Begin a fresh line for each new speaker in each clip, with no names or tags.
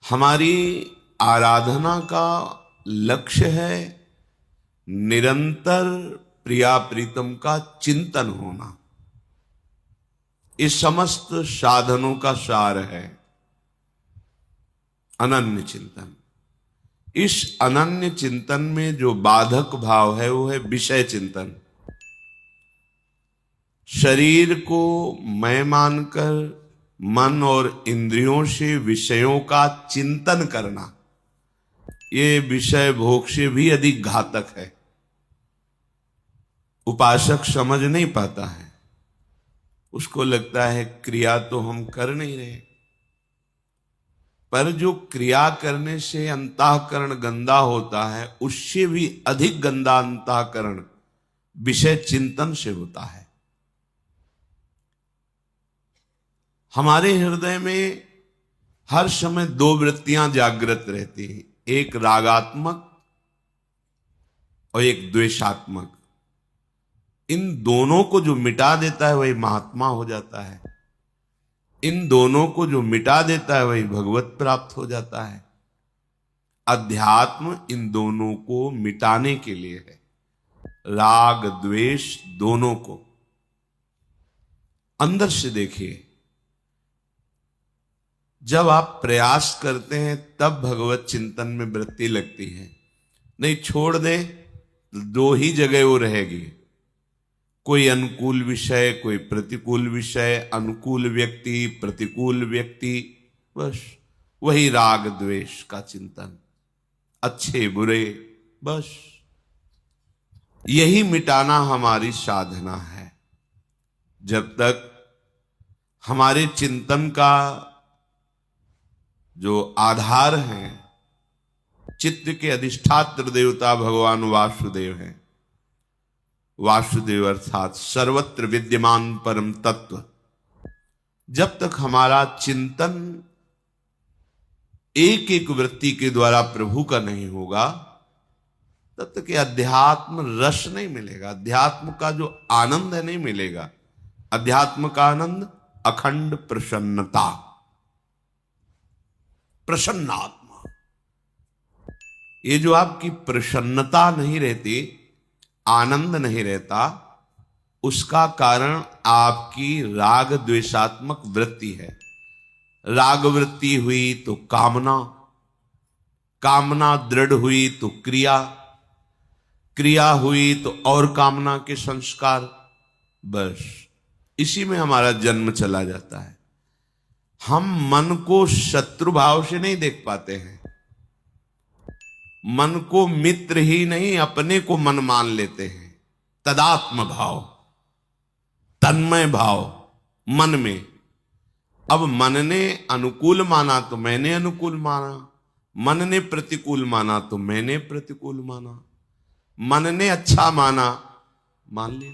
हमारी आराधना का लक्ष्य है निरंतर प्रिया प्रीतम का चिंतन होना। इस समस्त साधनों का सार है अनन्य चिंतन। इस अनन्य चिंतन में जो बाधक भाव है वो है विषय चिंतन। शरीर को मैं मानकर मन और इंद्रियों से विषयों का चिंतन करना, ये विषय भोग से भी अधिक घातक है। उपासक समझ नहीं पाता है, उसको लगता है क्रिया तो हम कर नहीं रहे, पर जो क्रिया करने से अंतःकरण गंदा होता है उससे भी अधिक गंदा अंतःकरण विषय चिंतन से होता है। हमारे हृदय में हर समय दो वृत्तियां जागृत रहती हैं, एक रागात्मक और एक द्वेषात्मक। इन दोनों को जो मिटा देता है वही महात्मा हो जाता है। इन दोनों को जो मिटा देता है वही भगवत प्राप्त हो जाता है। अध्यात्म इन दोनों को मिटाने के लिए है, राग द्वेष दोनों को। अंदर से देखिए, जब आप प्रयास करते हैं तब भगवत चिंतन में वृत्ति लगती है, नहीं छोड़ दे दो ही जगह वो रहेगी, कोई अनुकूल विषय कोई प्रतिकूल विषय, अनुकूल व्यक्ति प्रतिकूल व्यक्ति, बस वही राग द्वेष का चिंतन, अच्छे बुरे, बस यही मिटाना हमारी साधना है। जब तक हमारे चिंतन का जो आधार है चित्त के अधिष्ठात्र देवता भगवान वासुदेव हैं, वासुदेव अर्थात सर्वत्र विद्यमान परम तत्व, जब तक हमारा चिंतन एक एक वृत्ति के द्वारा प्रभु का नहीं होगा तब तक ये अध्यात्म रस नहीं मिलेगा, अध्यात्म का जो आनंद है नहीं मिलेगा। अध्यात्म का आनंद अखंड प्रसन्नता, प्रसन्नात्मा। ये जो आपकी प्रसन्नता नहीं रहती, आनंद नहीं रहता, उसका कारण आपकी राग द्वेषात्मक वृत्ति है। राग वृत्ति हुई तो कामना, कामना दृढ़ हुई तो क्रिया, क्रिया हुई तो और कामना के संस्कार, बस इसी में हमारा जन्म चला जाता है। हम मन को शत्रु भाव से नहीं देख पाते हैं, मन को मित्र ही नहीं अपने को मन मान लेते हैं। तदात्म भाव, तन्मय भाव मन में। अब मन ने अनुकूल माना तो मैंने अनुकूल माना, मन ने प्रतिकूल माना तो मैंने प्रतिकूल माना, मन ने अच्छा माना मान लिया,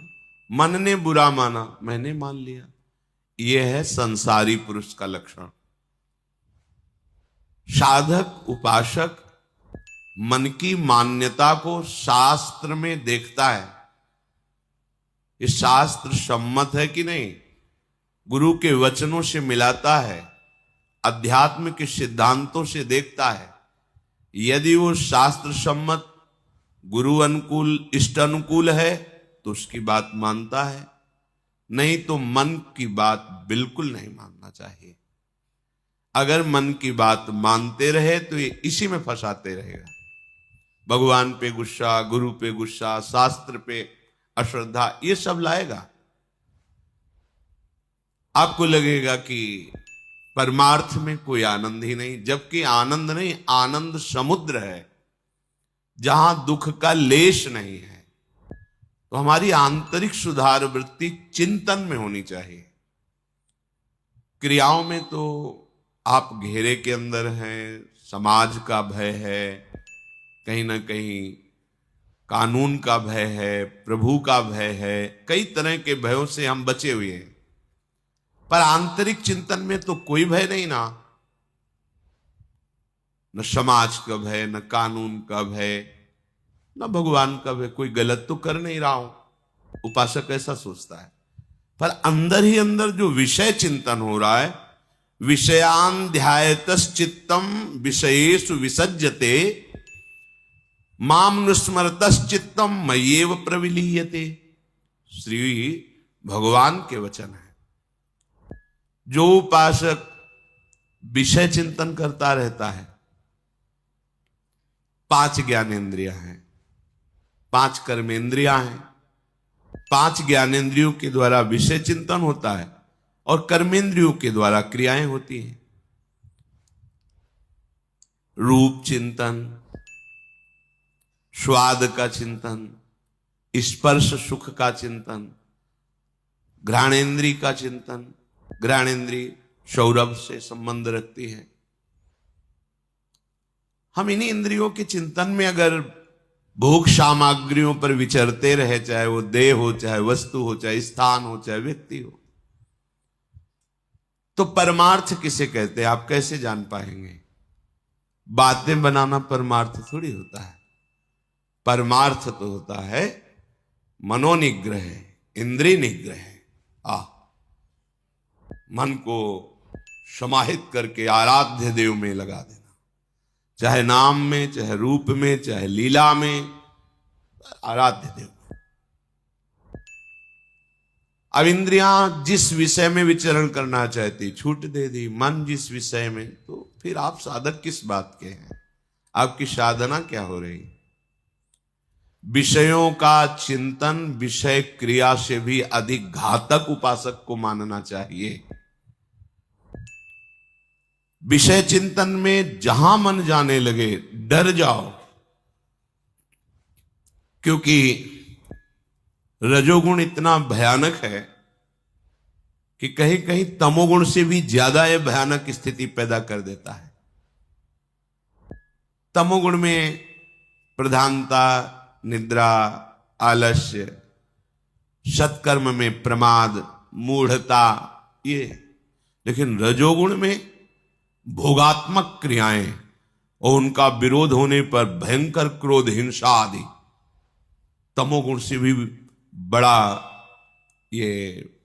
मन ने बुरा माना मैंने मान लिया। यह है संसारी पुरुष का लक्षण। साधक उपासक मन की मान्यता को शास्त्र में देखता है, ये शास्त्र सम्मत है कि नहीं, गुरु के वचनों से मिलाता है, अध्यात्म के सिद्धांतों से देखता है। यदि वो शास्त्र सम्मत गुरु अनुकूल इष्ट अनुकूल है तो उसकी बात मानता है, नहीं तो मन की बात बिल्कुल नहीं मानना चाहिए। अगर मन की बात मानते रहे तो ये इसी में फंसाते रहेगा। भगवान पे गुस्सा, गुरु पे गुस्सा, शास्त्र पे अश्रद्धा, ये सब लाएगा। आपको लगेगा कि परमार्थ में कोई आनंद ही नहीं, जबकि आनंद नहीं, आनंद समुद्र है जहां दुख का लेश नहीं है। तो हमारी आंतरिक सुधार वृत्ति चिंतन में होनी चाहिए। क्रियाओं में तो आप घेरे के अंदर हैं, समाज का भय है, कहीं ना कहीं कानून का भय है, प्रभु का भय है, कई तरह के भयों से हम बचे हुए हैं। पर आंतरिक चिंतन में तो कोई भय नहीं ना, न समाज का भय, न कानून का भय, न भगवान का भय। कोई गलत तो कर नहीं रहा हूं, उपासक ऐसा सोचता है। पर अंदर ही अंदर जो विषय चिंतन हो रहा है विषयान ध्यायतश्चित्तम विषयेषु विसज्जते माम नुस्मरतश्चित्तम मय्येव प्रविलीयते। श्री भगवान के वचन है। जो उपासक विषय चिंतन करता रहता है, 5 ज्ञानेंद्रियां हैं, 5 कर्मेंद्रियां हैं, 5 ज्ञानेंद्रियों के द्वारा विषय चिंतन होता है और कर्मेंद्रियों के द्वारा क्रियाएं होती हैं। रूप चिंतन, स्वाद का चिंतन, स्पर्श सुख का चिंतन, घ्राणेन्द्रिय का चिंतन। घ्राणेन्द्रिय सौरभ से संबंध रखती है। हम इन्हीं इंद्रियों के चिंतन में अगर भोग सामग्रियों पर विचरते रहे, चाहे वो देह हो, चाहे वस्तु हो, चाहे स्थान हो, चाहे व्यक्ति हो, तो परमार्थ किसे कहते हैं आप कैसे जान पाएंगे? बातें बनाना परमार्थ थोड़ी होता है। परमार्थ तो होता है मनोनिग्रह, इंद्रिय निग्रह। मन को समाहित करके आराध्य देव में लगा देना, चाहे नाम में, चाहे रूप में, चाहे लीला में, आराध्य देव में। अब इंद्रियां जिस विषय में विचरण करना चाहती, छूट दे दी मन जिस विषय में, तो फिर आप साधक किस बात के हैं? आपकी साधना क्या हो रही? विषयों का चिंतन विषय क्रिया से भी अधिक घातक उपासक को मानना चाहिए। विषय चिंतन में जहां मन जाने लगे डर जाओ, क्योंकि रजोगुण इतना भयानक है कि कहीं कहीं तमोगुण से भी ज्यादा यह भयानक स्थिति पैदा कर देता है। तमोगुण में प्रधानता निद्रा, आलस्य, सत्कर्म में प्रमाद, मूढ़ता, ये। लेकिन रजोगुण में भोगात्मक क्रियाएं और उनका विरोध होने पर भयंकर क्रोध, हिंसा आदि तमोगुण से भी बड़ा ये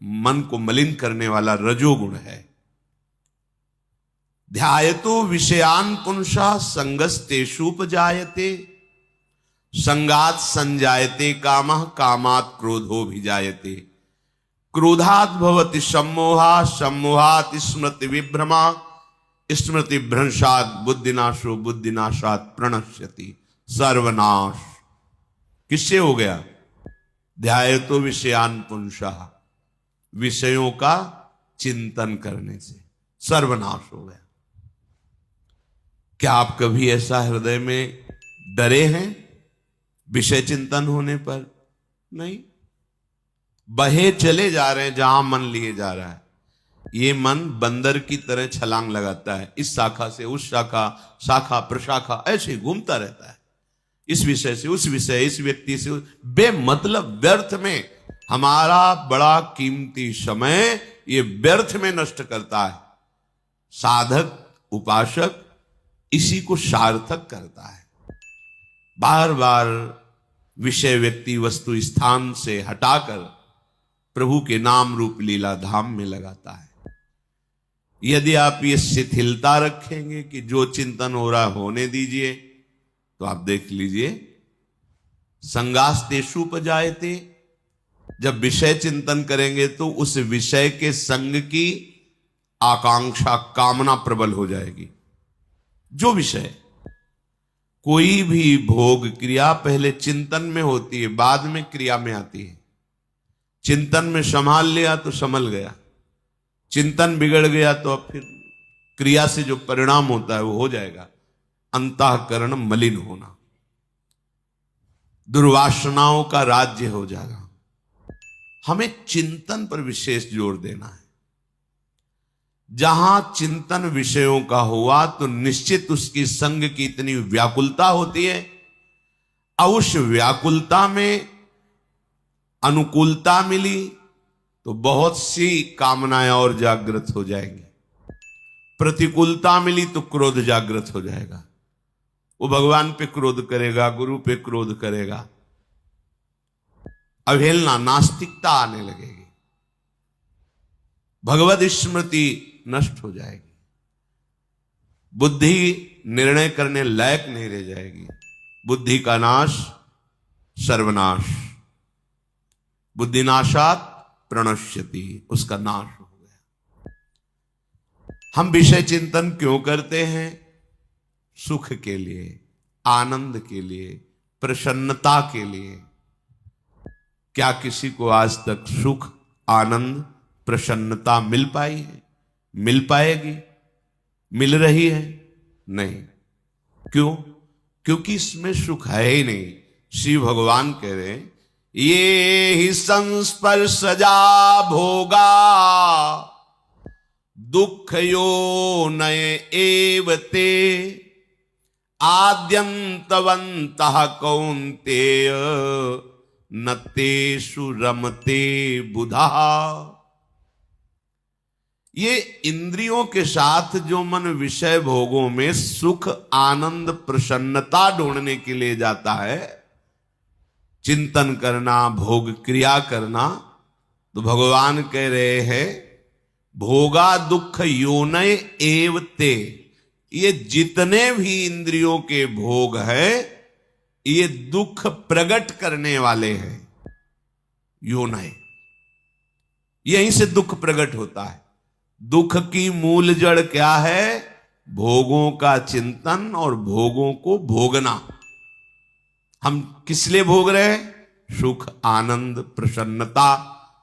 मन को मलिन करने वाला रजोगुण है। ध्यायतो विषयान पुंसा संगस्तेषुपजायते संगात संजायते कामः कामात् क्रोधो भिजायते क्रोधात् भवति सम्मोहा सम्मोहात् स्मृति विभ्रमा स्मृति भ्रंशात् बुद्धिनाशो बुद्धिनाशात् प्रणश्यति सर्वनाश। किससे हो गया? ध्यायतो विषयान पुंसः, विषयों का चिंतन करने से सर्वनाश हो गया। क्या आप कभी ऐसा हृदय में डरे हैं विषय चिंतन होने पर? नहीं। बहे चले जा रहे हैं जहां मन लिए जा रहा है। ये मन बंदर की तरह छलांग लगाता है, इस शाखा से उस शाखा, शाखा प्रशाखा, ऐसे ही घूमता रहता है। इस विषय से उस विषय, इस व्यक्ति से बेमतलब व्यर्थ में हमारा बड़ा कीमती समय ये व्यर्थ में नष्ट करता है। साधक उपासक इसी को सार्थक करता है। बार बार विषय व्यक्ति वस्तु स्थान से हटाकर प्रभु के नाम रूप लीला धाम में लगाता है। यदि आप ये शिथिलता रखेंगे कि जो चिंतन हो रहा होने दीजिए, तो आप देख लीजिए संगास्तेषुपजायते, जब विषय चिंतन करेंगे तो उस विषय के संग की आकांक्षा, कामना प्रबल हो जाएगी। जो विषय, कोई भी भोग क्रिया पहले चिंतन में होती है, बाद में क्रिया में आती है। चिंतन में संभाल लिया तो संभल गया, चिंतन बिगड़ गया तो अब फिर क्रिया से जो परिणाम होता है वो हो जाएगा अंतःकरण मलिन होना, दुर्वासनाओं का राज्य हो जाएगा। हमें चिंतन पर विशेष जोर देना है। जहां चिंतन विषयों का हुआ तो निश्चित उसकी संग की इतनी व्याकुलता होती है, और उस व्याकुलता में अनुकूलता मिली तो बहुत सी कामनाएं और जागृत हो जाएंगी। प्रतिकूलता मिली तो क्रोध जागृत हो जाएगा। वो भगवान पे क्रोध करेगा, गुरु पे क्रोध करेगा, अवहेलना, नास्तिकता आने लगेगी, भगवद स्मृति नष्ट हो जाएगी। बुद्धि निर्णय करने लायक नहीं रह जाएगी। बुद्धि का नाश सर्वनाश, बुद्धिनाशात प्रणश्यति, उसका नाश हो गया। हम विषय चिंतन क्यों करते हैं? सुख के लिए, आनंद के लिए, प्रसन्नता के लिए। क्या किसी को आज तक सुख, आनंद, प्रसन्नता मिल पाई है? मिल पाएगी? मिल रही है? नहीं। क्यों? क्योंकि इसमें सुख है ही नहीं। श्री भगवान कह रहे हैं, ये ही संस्पर्शजा भोगा दुख यो नय एवते आद्यंतवंतः कौन्तेय न तेषु रमते बुधा। ये इंद्रियों के साथ जो मन विषय भोगों में सुख, आनंद, प्रसन्नता ढूंढने के लिए जाता है, चिंतन करना, भोग क्रिया करना, तो भगवान कह रहे हैं भोगा दुख योनय एवते। ये जितने भी इंद्रियों के भोग है ये दुख प्रकट करने वाले हैं। योनय, यहीं से दुख प्रकट होता है। दुख की मूल जड़ क्या है? भोगों का चिंतन और भोगों को भोगना। हम किस लिए भोग रहे हैं? सुख, आनंद, प्रसन्नता।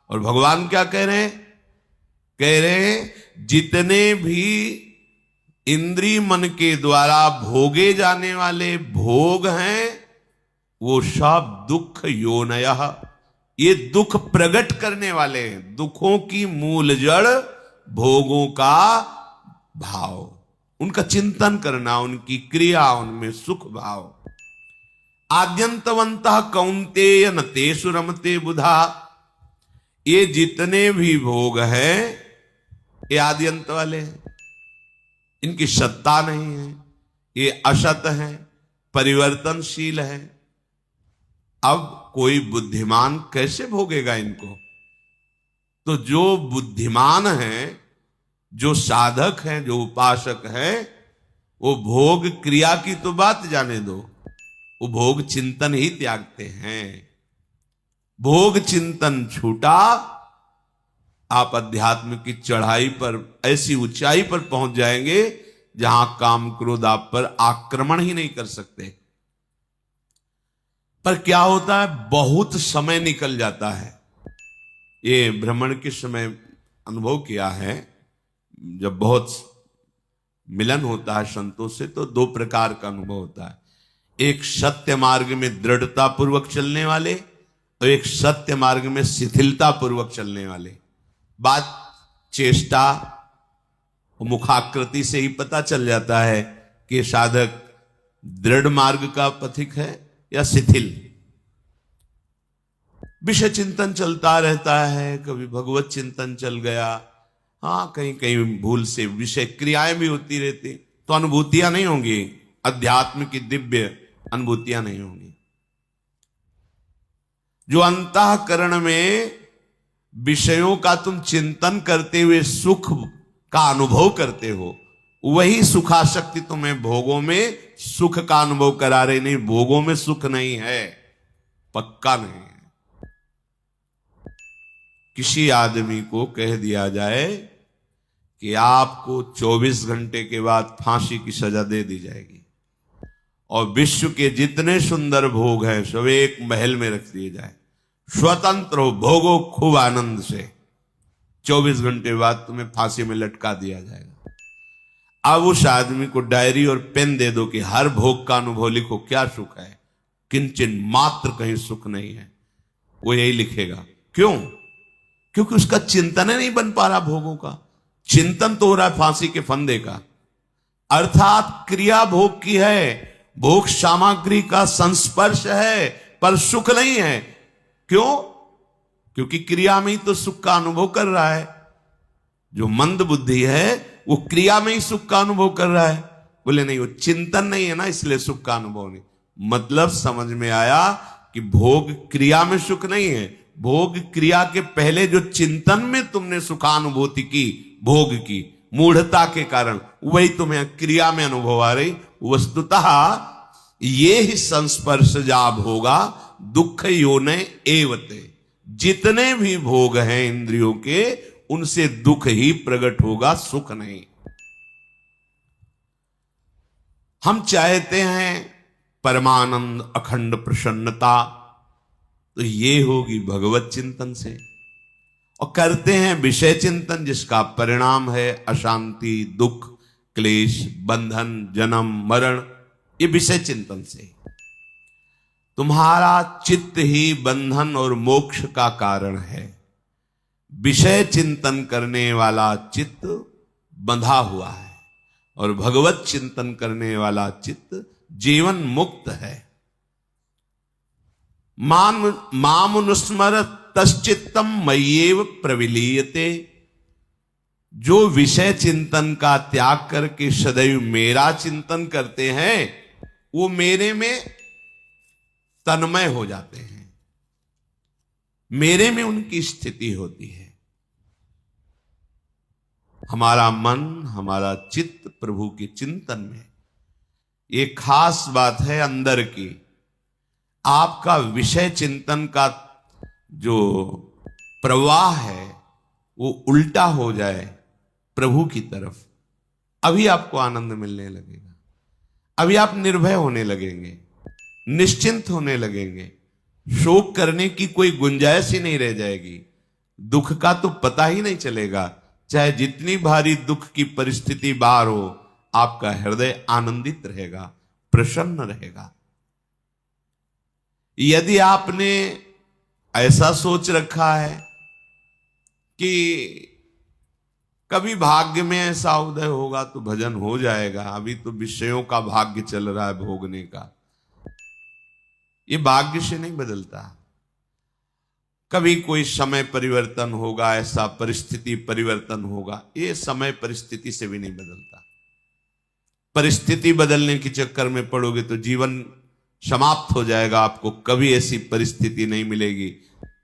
और भगवान क्या कह रहे हैं? कह रहे हैं जितने भी इंद्रिय मन के द्वारा भोगे जाने वाले भोग हैं वो सब दुख योनयः, ये दुख प्रकट करने वाले हैं। दुखों की मूल जड़ भोगों का भाव, उनका चिंतन करना, उनकी क्रिया, उनमें सुख भाव। आद्यंतवंतः कौन्तेय न तेषु रमते बुधा। ये जितने भी भोग हैं ये आद्यंत वाले हैं, इनकी सत्ता नहीं है, ये असत है, परिवर्तनशील है। अब कोई बुद्धिमान कैसे भोगेगा इनको? तो जो बुद्धिमान हैं, जो साधक हैं, जो उपासक हैं, वो भोग क्रिया की तो बात जाने दो, वो भोग चिंतन ही त्यागते हैं। भोग चिंतन छूटा, आप अध्यात्म की चढ़ाई पर, ऐसी ऊंचाई पर पहुंच जाएंगे जहां काम क्रोध आप पर आक्रमण ही नहीं कर सकते। पर क्या होता है? बहुत समय निकल जाता है। ये भ्रमण के समय अनुभव किया है, जब बहुत मिलन होता है संतों से तो दो प्रकार का अनुभव होता है। एक सत्य मार्ग में दृढ़ता पूर्वक चलने वाले और एक सत्य मार्ग में शिथिलता पूर्वक चलने वाले। बात, चेष्टा, मुखाकृति से ही पता चल जाता है कि साधक दृढ़ मार्ग का पथिक है या शिथिल। विषय चिंतन चलता रहता है, कभी भगवत चिंतन चल गया, हाँ कहीं कहीं भूल से विषय क्रियाएं भी होती रहती, तो अनुभूतियां नहीं होंगी, अध्यात्म की दिव्य अनुभूतियां नहीं होंगी। जो अंतःकरण में विषयों का तुम चिंतन करते हुए सुख का अनुभव करते हो, वही सुखाशक्ति तुम्हें भोगों में सुख का अनुभव करा रही। नहीं, भोगों में सुख नहीं है, पक्का नहीं है। किसी आदमी को कह दिया जाए कि आपको 24 घंटे के बाद फांसी की सजा दे दी जाएगी और विश्व के जितने सुंदर भोग हैं सब एक महल में रख दिए जाए, स्वतंत्र हो, भोगो खूब आनंद से, 24 घंटे बाद तुम्हें फांसी में लटका दिया जाएगा। अब उस आदमी को डायरी और पेन दे दो कि हर भोग का अनुभव लिखो, क्या सुख है, किंचन मात्र कहीं सुख नहीं है, वो यही लिखेगा। क्यों? क्योंकि उसका चिंतन नहीं बन पा रहा भोगों का। चिंतन तो हो रहा है फांसी के फंदे का, अर्थात क्रिया भोग की है, भोग सामग्री का संस्पर्श है, पर सुख नहीं है। क्यों? क्योंकि क्रिया में ही तो सुख का अनुभव कर रहा है। जो मंद बुद्धि है वो क्रिया में ही सुख का अनुभव कर रहा है। बोले नहीं, वो चिंतन नहीं है ना, इसलिए सुख का अनुभव नहीं। मतलब समझ में आया कि भोग क्रिया में सुख नहीं है, भोग क्रिया के पहले जो चिंतन में तुमने सुखानुभूति की, भोग की, मूढ़ता के कारण वही तुम्हें क्रिया में अनुभव आ रही। वस्तुतः ये ही संस्पर्श जा भोगा दुख योने एवते। जितने भी भोग हैं इंद्रियों के, उनसे दुख ही प्रकट होगा, सुख नहीं। हम चाहते हैं परमानंद अखंड प्रसन्नता, तो ये होगी भगवत चिंतन से। और करते हैं विषय चिंतन, जिसका परिणाम है अशांति, दुख, क्लेश, बंधन, जन्म, मरण। ये विषय चिंतन से तुम्हारा चित्त ही बंधन और मोक्ष का कारण है। विषय चिंतन करने वाला चित्त बंधा हुआ है, और भगवत चिंतन करने वाला चित्त जीवन मुक्त है। मामनुस्मर तश्चित्तम मय्येव प्रविलीयते। जो विषय चिंतन का त्याग करके सदैव मेरा चिंतन करते हैं, वो मेरे में तन्मय हो जाते हैं, मेरे में उनकी स्थिति होती है। हमारा मन, हमारा चित्त प्रभु के चिंतन में, ये खास बात है अंदर की। आपका विषय चिंतन का जो प्रवाह है वो उल्टा हो जाए प्रभु की तरफ, अभी आपको आनंद मिलने लगेगा, अभी आप निर्भय होने लगेंगे, निश्चिंत होने लगेंगे। शोक करने की कोई गुंजाइश ही नहीं रह जाएगी, दुख का तो पता ही नहीं चलेगा। चाहे जितनी भारी दुख की परिस्थिति बाहर हो, आपका हृदय आनंदित रहेगा, प्रसन्न रहेगा। यदि आपने ऐसा सोच रखा है कि कभी भाग्य में ऐसा उदय होगा तो भजन हो जाएगा, अभी तो विषयों का भाग्य चल रहा है भोगने का, ये भाग्य से नहीं बदलता। कभी कोई समय परिवर्तन होगा, ऐसा परिस्थिति परिवर्तन होगा, ये समय परिस्थिति से भी नहीं बदलता। परिस्थिति बदलने के चक्कर में पड़ोगे तो जीवन समाप्त हो जाएगा। आपको कभी ऐसी परिस्थिति नहीं मिलेगी।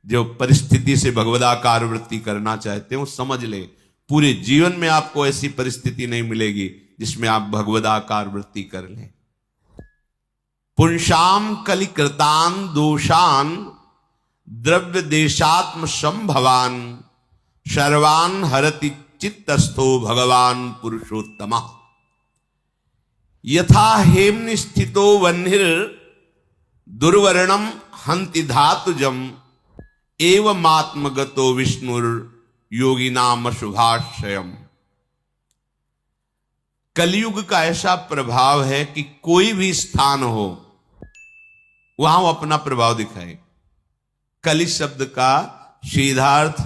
जो परिस्थिति से भगवदाकार वृत्ति करना चाहते हो, समझ ले, पूरे जीवन में आपको ऐसी परिस्थिति नहीं मिलेगी जिसमें आप भगवदाकार वृत्ति कर लें। पुंसाम कलिकृतान दोषान द्रव्य देशात्म संभवान सर्वान हरति चित्तस्थो भगवान पुरुषोत्तम। यथा हेम्नि स्थितो वह्निर दुर्वर्णम हंति धातुजम एवमात्मगतो विष्णुर योगिनाम शुभाशयम। कलयुग का ऐसा प्रभाव है कि कोई भी स्थान हो वहां वो अपना प्रभाव दिखाए। कलि शब्द का सीधार्थ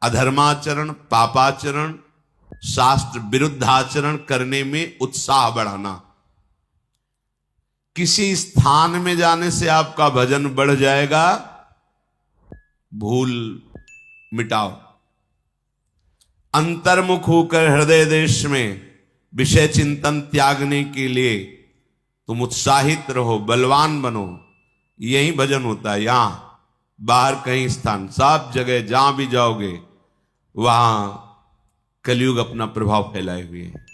अधर्माचरण, पापाचरण, शास्त्र विरुद्धाचरण करने में उत्साह बढ़ाना। किसी स्थान में जाने से आपका भजन बढ़ जाएगा, भूल मिटाओ। अंतर्मुख होकर हृदय देश में विषय चिंतन त्यागने के लिए तुम उत्साहित रहो, बलवान बनो। यही भजन होता है। यहां बाहर कहीं स्थान, सब जगह जहां भी जाओगे वहां कलयुग अपना प्रभाव फैलाए हुए है।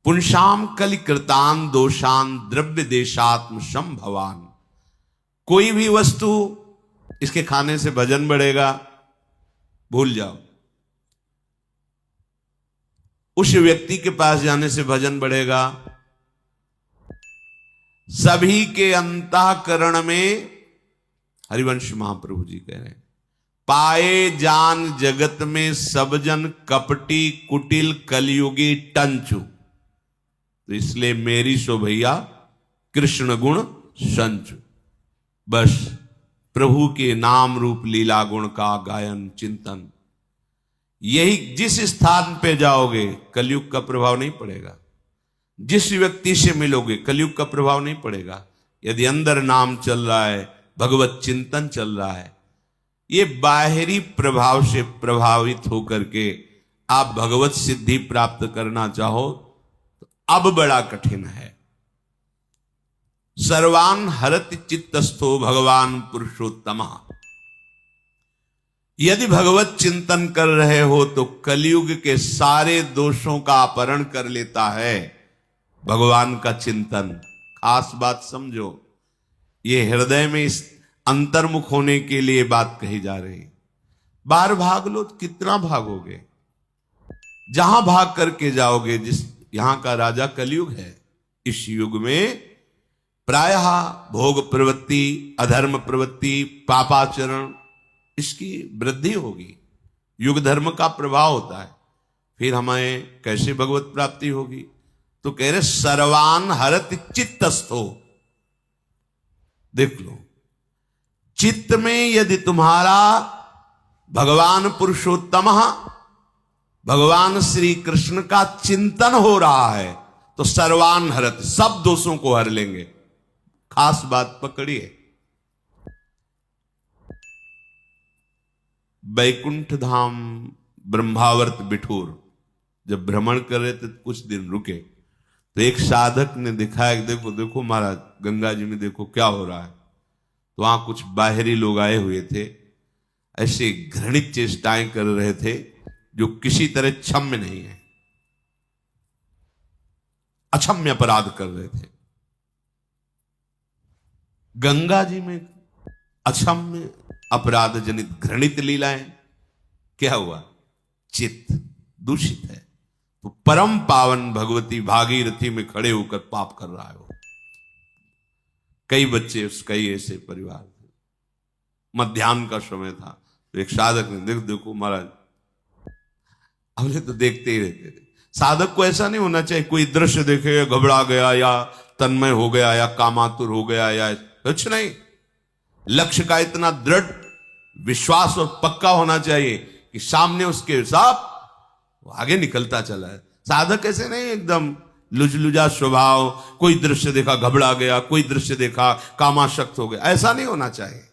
पुंसाम कलिकृतान दोषान द्रव्य देशात्म संभवान। कोई भी वस्तु, इसके खाने से भजन बढ़ेगा, भूल जाओ। उस व्यक्ति के पास जाने से भजन बढ़ेगा। सभी के अंतःकरण में, हरिवंश महाप्रभु जी कह रहे हैं, पाए जान जगत में सब जन कपटी कुटिल कलयुगी टंचु। तो इसलिए मेरी सो भैया कृष्ण गुण संचु। बस प्रभु के नाम रूप लीला गुण का गायन चिंतन, यही जिस स्थान पे जाओगे कलयुग का प्रभाव नहीं पड़ेगा। जिस व्यक्ति से मिलोगे कलयुग का प्रभाव नहीं पड़ेगा। यदि अंदर नाम चल रहा है, भगवत चिंतन चल रहा है, ये बाहरी प्रभाव से प्रभावित होकर के आप भगवत सिद्धि प्राप्त करना चाहो तो अब बड़ा कठिन है। सर्वान हरति चित्तस्थो भगवान पुरुषोत्तम। यदि भगवत चिंतन कर रहे हो तो कलयुग के सारे दोषों का अपहरण कर लेता है भगवान का चिंतन। खास बात समझो, ये हृदय में इस अंतर्मुख होने के लिए बात कही जा रही। बाहर भाग लो तो कितना भागोगे, जहां भाग करके जाओगे। जिस यहां का राजा कलयुग है, इस युग में प्रायः भोग प्रवृत्ति, अधर्म प्रवृत्ति, पापाचरण, इसकी वृद्धि होगी। युग धर्म का प्रभाव होता है। फिर हमें कैसे भगवत प्राप्ति होगी? तो कह रहे सर्वान हरत चित्तस्थो। देख लो, चित्त में यदि तुम्हारा भगवान पुरुषोत्तम, भगवान श्री कृष्ण का चिंतन हो रहा है तो सर्वान हरत, सब दोषों को हर लेंगे। खास बात पकड़िए, बैकुंठ धाम ब्रह्मावर्त बिठूर जब भ्रमण कर रहे थे, कुछ दिन रुके तो एक साधक ने दिखाया, देखो देखो महाराज, गंगा जी में देखो क्या हो रहा है। तो वहां कुछ बाहरी लोग आए हुए थे, ऐसे घृणित चेष्टाएं कर रहे थे जो किसी तरह क्षम्य नहीं है, अक्षम्य अपराध कर रहे थे। गंगा जी में अक्षम्य अपराध जनित घृणित लीलाएं, क्या हुआ? चित्त दूषित है। तो परम पावन भगवती भागीरथी में खड़े होकर पाप कर रहा है वो। कई बच्चे, कई ऐसे परिवार थे। मध्याह्न का समय था तो एक साधक ने देखो महाराज, हमने तो देखते ही रहते थे। साधक को ऐसा नहीं होना चाहिए कोई दृश्य देखे घबरा गया या तन्मय हो गया या कामातुर हो गया या कुछ नहीं। लक्ष्य का इतना दृढ़ विश्वास और पक्का होना चाहिए कि सामने उसके साथ वो आगे निकलता चला है। साधक ऐसे नहीं एकदम लुजलुजा स्वभाव, कोई दृश्य देखा घबरा गया, कोई दृश्य देखा कामाशक्त हो गया, ऐसा नहीं होना चाहिए।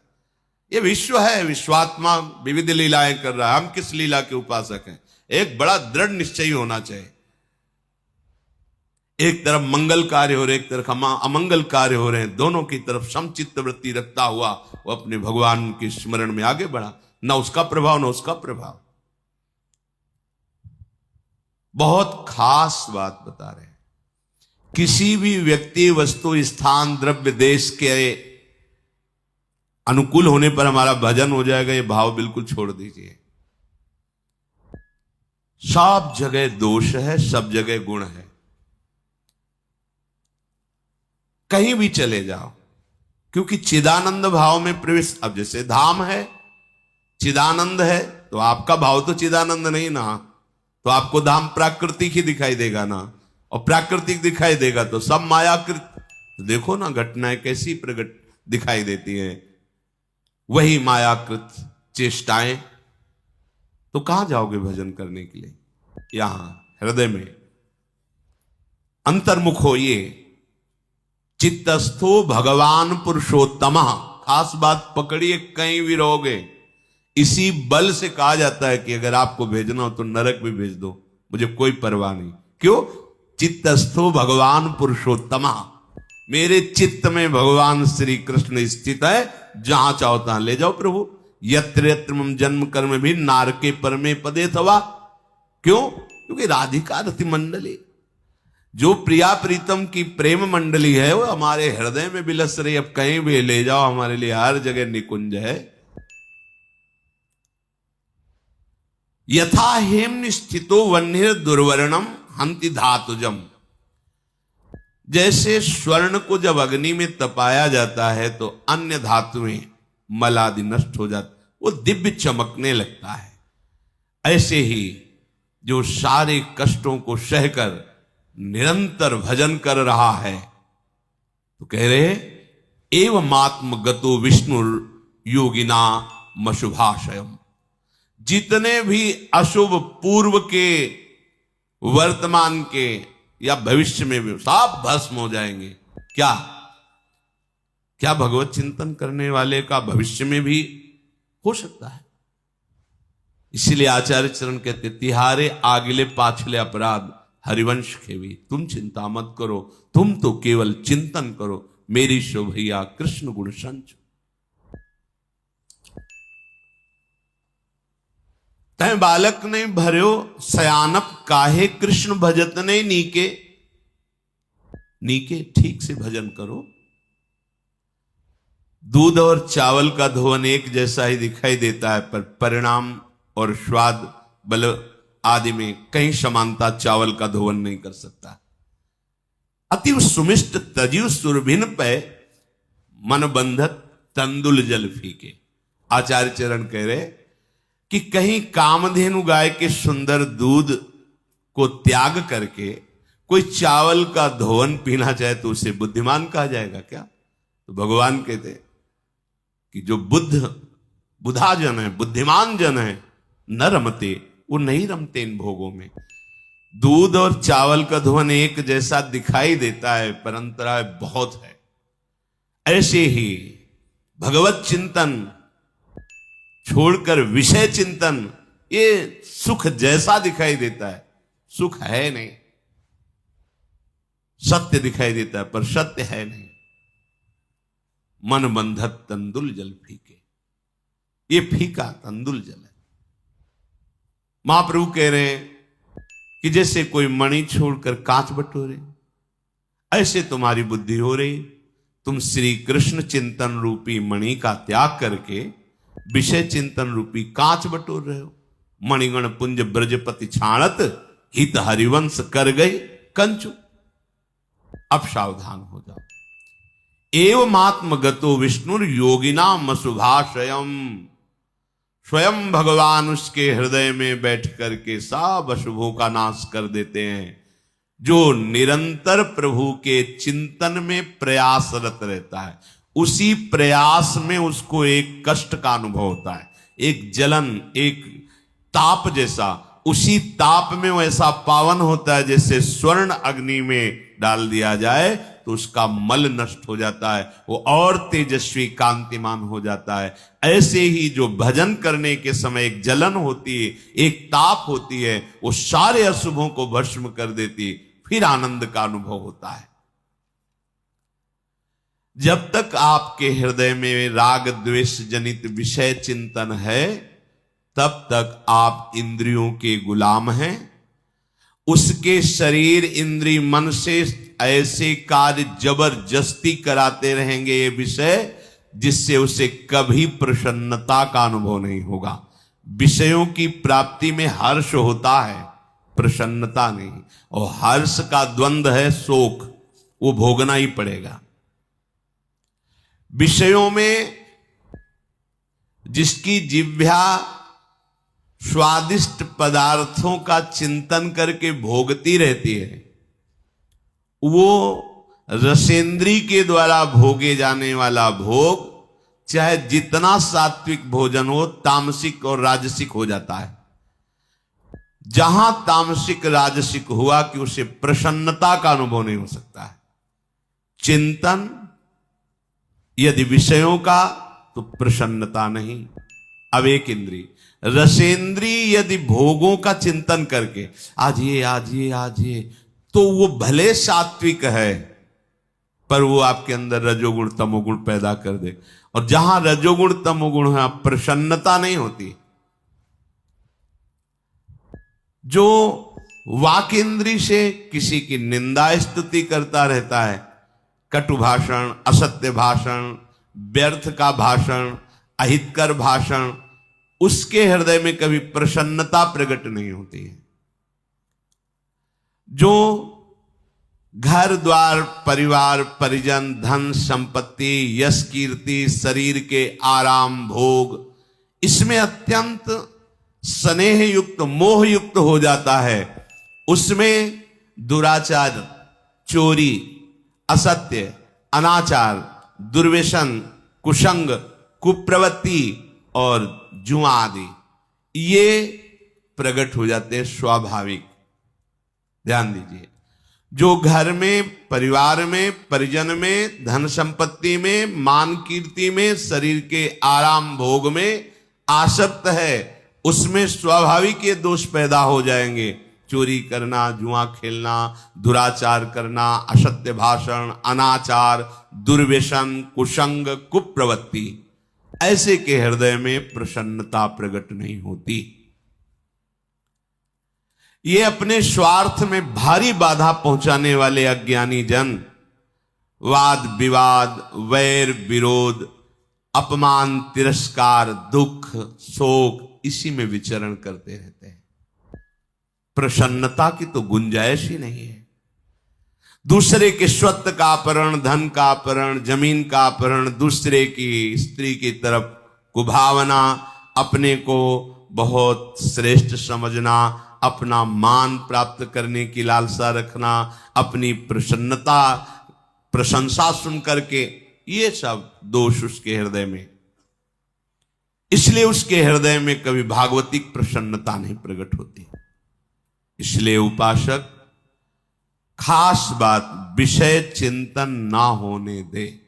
ये विश्व है, विश्वात्मा विविध लीलाएं कर रहा है, हम किस लीला के उपासक हैं? एक बड़ा दृढ़ निश्चय होना चाहिए। एक तरफ मंगल कार्य हो रहे, एक तरफ अमंगल कार्य हो रहे हैं, दोनों की तरफ समचित्त वृत्ति रखता हुआ वो अपने भगवान के स्मरण में आगे बढ़ा, न उसका प्रभाव न उसका प्रभाव। बहुत खास बात बता रहे हैं। किसी भी व्यक्ति, वस्तु, स्थान, द्रव्य, देश के अनुकूल होने पर हमारा भजन हो जाएगा, ये भाव बिल्कुल छोड़ दीजिए। सब जगह दोष है, सब जगह गुण है। कहीं भी चले जाओ, क्योंकि चिदानंद भाव में प्रवेश। अब जैसे धाम है, चिदानंद है, तो आपका भाव तो चिदानंद नहीं ना, तो आपको धाम प्राकृतिक ही दिखाई देगा ना, और प्राकृतिक दिखाई देगा तो सब मायाकृत। तो देखो ना घटनाएं कैसी प्रकट दिखाई देती हैं, वही मायाकृत चेष्टाएं। तो कहां जाओगे भजन करने के लिए? यहां हृदय में अंतर्मुख होइए। चित्तस्थो भगवान पुरुषोत्तम। खास बात पकड़िए, कहीं भी रहोगे। इसी बल से कहा जाता है कि अगर आपको भेजना हो तो नरक भी भेज दो, मुझे कोई परवाह नहीं। क्यों? चित्तस्थो भगवान पुरुषोत्तम। मेरे चित्त में भगवान श्री कृष्ण स्थित है, जहां चाहो तहां ले जाओ प्रभु। यत्र यत्र मम जन्म कर्म भी नारके परमे पदे थवा। क्यों? क्योंकि राधिका रति मंडली, जो प्रिया प्रीतम की प्रेम मंडली है, वो हमारे हृदय में बिलस रही। अब कहीं भी ले जाओ, हमारे लिए हर जगह निकुंज है। यथा हेम स्थितो वन्य दुर्वर्णम हंति धातुजम। जैसे स्वर्ण को जब अग्नि में तपाया जाता है तो अन्य धातुएं मल आदि नष्ट हो जाती, वो दिव्य चमकने लगता है। ऐसे ही जो सारे कष्टों को सहकर निरंतर भजन कर रहा है, तो कह रहे एवं आत्म गतो विष्णु योगिना मशुभाशयम। जितने भी अशुभ पूर्व के, वर्तमान के या भविष्य में भी सब भस्म हो जाएंगे। क्या क्या भगवत चिंतन करने वाले का भविष्य में भी हो सकता है। इसीलिए आचार्य चरण कहते, तिहारे आगिले पाछले अपराध हरिवंश खेवी। तुम चिंता मत करो, तुम तो केवल चिंतन करो, मेरी शोभैया कृष्ण गुण संच। तय बालक ने भर्यो सयानप काहे कृष्ण भजत ने नीके। नीके ठीक से भजन करो। दूध और चावल का धोवन एक जैसा ही दिखाई देता है, पर परिणाम और स्वाद बल आदि में कहीं समानता चावल का धोवन नहीं कर सकता। अति सुमिष्ट तजिव सुरभिन पे मन बंधत तंदुल जल फीके। आचार्य चरण कह रहे कि कहीं कामधेनु गाय के सुंदर दूध को त्याग करके कोई चावल का धोवन पीना चाहे तो उसे बुद्धिमान कहा जाएगा क्या? तो भगवान कहते कि जो बुधाजन है, बुद्धिमान जन है, न रमते, वो नहीं रमते इन भोगों में। दूध और चावल का धोवन एक जैसा दिखाई देता है, पर अंतराय बहुत है। ऐसे ही भगवत चिंतन छोड़कर विषय चिंतन, ये सुख जैसा दिखाई देता है, सुख है नहीं। सत्य दिखाई देता है पर सत्य है नहीं। मन बंधत तंदुल जल फीके, ये फीका तंदुल जल है। महाप्रभु कह रहे हैं कि जैसे कोई मणि छोड़कर कांच बटोरे, ऐसे तुम्हारी बुद्धि हो रही। तुम श्री कृष्ण चिंतन रूपी मणि का त्याग करके विषय चिंतन रूपी कांच बटोर रहे हो। मणिगण पुंज ब्रजपति छाणत, हित हरिवंश कर गए कंचु। अब सावधान हो जाओ। एवमात्म गतो विष्णु योगिना मसुभाषयम। स्वयं भगवान उसके हृदय में बैठ करके सब अशुभों का नाश कर देते हैं। जो निरंतर प्रभु के चिंतन में प्रयासरत रहता है, उसी प्रयास में उसको एक कष्ट का अनुभव होता है, एक जलन, एक ताप जैसा। उसी ताप में वो ऐसा पावन होता है जैसे स्वर्ण अग्नि में डाल दिया जाए तो उसका मल नष्ट हो जाता है, वो और तेजस्वी कांतिमान हो जाता है। ऐसे ही जो भजन करने के समय एक जलन होती है, एक ताप होती है, वो सारे अशुभों को भस्म कर देती, फिर आनंद का अनुभव होता है। जब तक आपके हृदय में राग द्वेष जनित विषय चिंतन है, तब तक आप इंद्रियों के गुलाम हैं। उसके शरीर इंद्री मन से ऐसे कार्य जबरदस्ती कराते रहेंगे ये विषय, जिससे उसे कभी प्रसन्नता का अनुभव नहीं होगा। विषयों की प्राप्ति में हर्ष होता है, प्रसन्नता नहीं। और हर्ष का द्वंद्व है शोक, वो भोगना ही पड़ेगा। विषयों में जिसकी जिह्वा स्वादिष्ट पदार्थों का चिंतन करके भोगती रहती है, वो रसेंद्री के द्वारा भोगे जाने वाला भोग चाहे जितना सात्विक भोजन हो, तामसिक और राजसिक हो जाता है। जहां तामसिक राजसिक हुआ कि उसे प्रसन्नता का अनुभव नहीं हो सकता है। चिंतन यदि विषयों का, तो प्रसन्नता नहीं। अब एक इंद्री रसेंद्री यदि भोगों का चिंतन करके आज ये आज ये आज ये, तो वो भले सात्विक है, पर वो आपके अंदर रजोगुण तमोगुण पैदा कर दे। और जहां रजोगुण तमोगुण है, प्रसन्नता नहीं होती। जो वाक इंद्री से किसी की निंदा स्तुति करता रहता है, कटु भाषण, असत्य भाषण, व्यर्थ का भाषण, अहितकर भाषण, उसके हृदय में कभी प्रसन्नता प्रकट नहीं होती है। जो घर द्वार परिवार परिजन धन संपत्ति यश कीर्ति शरीर के आराम भोग, इसमें अत्यंत स्नेह युक्त मोह युक्त हो जाता है, उसमें दुराचार, चोरी, असत्य, अनाचार, दुर्व्यसन, कुसंग, कुप्रवृत्ति और जुआ आदि ये प्रकट हो जाते हैं स्वाभाविक। ध्यान दीजिए, जो घर में परिवार में परिजन में धन संपत्ति में मान कीर्ति में शरीर के आराम भोग में आसक्त है, उसमें स्वाभाविक ये दोष पैदा हो जाएंगे। चोरी करना, जुआ खेलना, दुराचार करना, असत्य भाषण, अनाचार, दुर्व्यसन, कुसंग, कुप्रवृत्ति, ऐसे के हृदय में प्रसन्नता प्रकट नहीं होती। ये अपने स्वार्थ में भारी बाधा पहुंचाने वाले अज्ञानी जन वाद विवाद, वैर विरोध, अपमान, तिरस्कार, दुख, शोक, इसी में विचरण करते रहते हैं। प्रसन्नता की तो गुंजाइश ही नहीं है। दूसरे के स्वत्व का अपहरण, धन का अपहरण, जमीन का अपहरण, दूसरे की स्त्री की तरफ कुभावना, अपने को बहुत श्रेष्ठ समझना, अपना मान प्राप्त करने की लालसा रखना, अपनी प्रशंसा सुन करके, ये सब दोष उसके हृदय में। इसलिए उसके हृदय में कभी भागवतिक प्रसन्नता नहीं प्रकट होती। इसलिए उपासक खास बात, विषय चिंतन ना होने दे।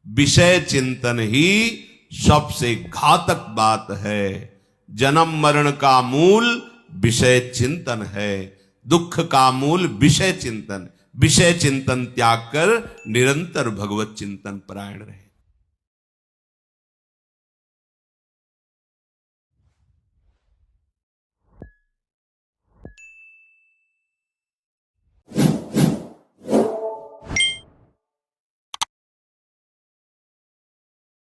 विषय चिंतन ही सबसे घातक बात है। जन्म मरण का मूल विषय चिंतन है, दुख का मूल विषय चिंतन। विषय चिंतन त्याग कर निरंतर भगवत चिंतन परायण रहे।